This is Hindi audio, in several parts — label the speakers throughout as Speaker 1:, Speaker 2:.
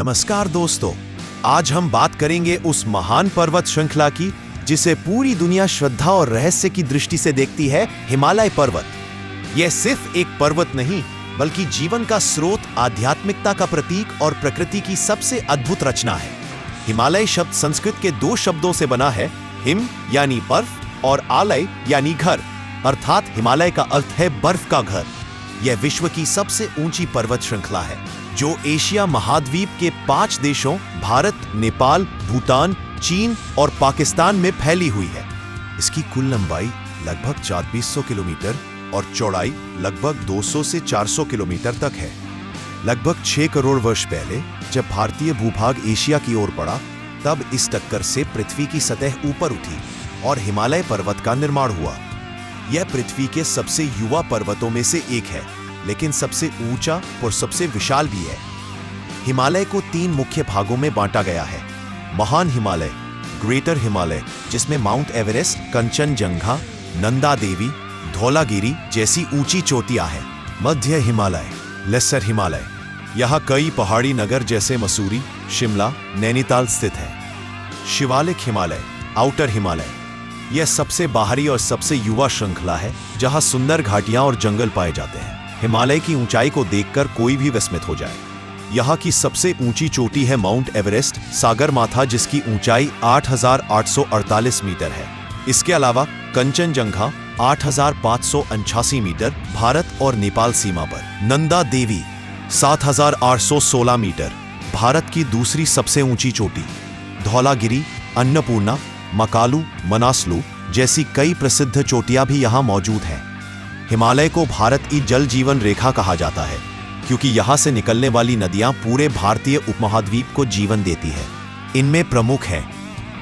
Speaker 1: नमस्कार दोस्तों, आज हम बात करेंगे उस महान पर्वत श्रृंखला की जिसे पूरी दुनिया श्रद्धा और रहस्य की दृष्टि से देखती है, हिमालय पर्वत। यह सिर्फ एक पर्वत नहीं बल्कि जीवन का स्रोत, आध्यात्मिकता का प्रतीक और प्रकृति की सबसे अद्भुत रचना है। हिमालय शब्द संस्कृत के दो शब्दों से बना है, हिम यानी बर्फ और आलय यानी घर, अर्थात हिमालय का अर्थ है बर्फ का घर। यह विश्व की सबसे ऊंची पर्वत श्रृंखला है जो एशिया महाद्वीप के 5 देशों भारत, नेपाल, भूटान, चीन और पाकिस्तान में फैली हुई है। इसकी कुल लंबाई लगभग 2400 किलोमीटर और चौड़ाई लगभग 200 से 400 किलोमीटर तक है। लगभग 6 करोड़ वर्ष पहले जब भारतीय भूभाग एशिया की ओर बढ़ा, तब इस टक्कर से पृथ्वी की सतह ऊपर उठी और हिमालय पर्वत का निर्माण हुआ। यह पृथ्वी के सबसे युवा पर्वतों में से एक है, लेकिन सबसे ऊंचा और सबसे विशाल भी है। हिमालय को 3 मुख्य भागों में बांटा गया है। महान हिमालय, ग्रेटर हिमालय, जिसमें माउंट एवरेस्ट, कंचनजंगा, नंदा देवी, धौलागिरी जैसी ऊंची चोटियां हैं। मध्य हिमालय, लेसर हिमालय, यहाँ कई पहाड़ी नगर जैसे मसूरी, शिमला, नैनीताल स्थित है। शिवालिक हिमालय, आउटर हिमालय, यह सबसे बाहरी और सबसे युवा श्रृंखला है जहां सुंदर घाटियां और जंगल पाए जाते हैं। हिमालय की ऊंचाई को देखकर कोई भी विस्मित हो जाए। यहाँ की सबसे ऊंची चोटी है माउंट एवरेस्ट, सागरमाथा, जिसकी ऊंचाई 8,848 मीटर है। इसके अलावा कंचनजंगा 8,589 मीटर, भारत और नेपाल सीमा पर। नंदा देवी 7,816 मीटर, भारत की दूसरी सबसे ऊंची चोटी। धौलागिरी, अन्नपूर्णा, मकालू, मनासलू जैसी कई प्रसिद्ध चोटियां भी यहाँ मौजूद हैं। हिमालय को भारत की जल जीवन रेखा कहा जाता है क्योंकि यहाँ से निकलने वाली नदियां पूरे भारतीय उपमहाद्वीप को जीवन देती है। इनमें प्रमुख हैं।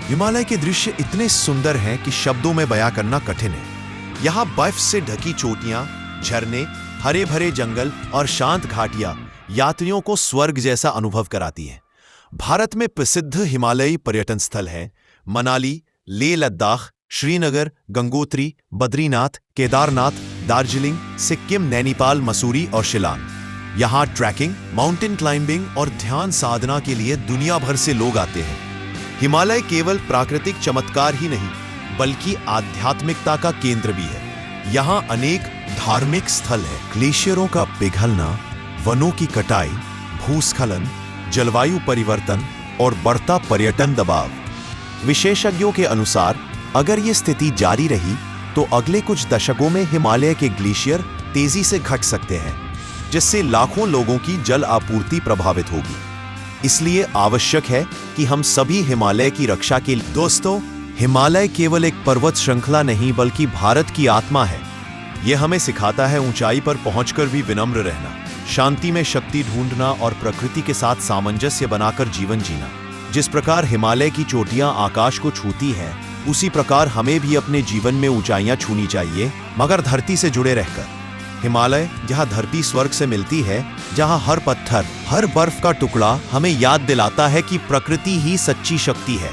Speaker 1: हिमालय के दृश्य इतने सुंदर हैं कि शब्दों में बयां करना कठिन है। यहाँ बर्फ से ढकी चोटियां, झरने, हरे भरे जंगल और शांत घाटियां यात्रियों को स्वर्ग जैसा अनुभव कराती हैं। भारत में प्रसिद्ध हिमालयी पर्यटन स्थल हैं मनाली, लेह लद्दाख, श्रीनगर, गंगोत्री, बद्रीनाथ, केदारनाथ, दार्जिलिंग, सिक्किम, नैनीताल, मसूरी और शिलांग। यहाँ ट्रैकिंग, माउंटेन क्लाइंबिंग और ध्यान साधना के लिए दुनिया भर से लोग आते हैं। हिमालय केवल प्राकृतिक चमत्कार ही नहीं बल्कि आध्यात्मिकता का केंद्र भी है। यहाँ अनेक धार्मिक स्थल हैं। ग्लेशियरों का पिघलना, वनों की कटाई, भूस्खलन, जलवायु परिवर्तन और बढ़ता पर्यटन दबाव। विशेषज्ञों के अनुसार अगर ये स्थिति जारी रही तो अगले कुछ दशकों में हिमालय के ग्लेशियर तेजी से घट सकते हैं, जिससे लाखों लोगों की जल आपूर्ति प्रभावित होगी। इसलिए आवश्यक है कि हम सभी हिमालय की रक्षा के लिए। दोस्तों, हिमालय केवल एक पर्वत श्रृंखला नहीं बल्कि भारत की आत्मा है। यह हमें सिखाता है ऊंचाई पर पहुंचकर भी विनम्र रहना, शांति में शक्ति ढूंढना और प्रकृति के साथ सामंजस्य बनाकर जीवन जीना। जिस प्रकार हिमालय की चोटियां आकाश को छूती हैं, उसी प्रकार हमें भी अपने जीवन में ऊंचाइयां छूनी चाहिए, मगर धरती से जुड़े रहकर। हिमालय जहां धरती स्वर्ग से मिलती है, जहां हर पत्थर, हर बर्फ का टुकड़ा हमें याद दिलाता है कि प्रकृति ही सच्ची शक्ति है।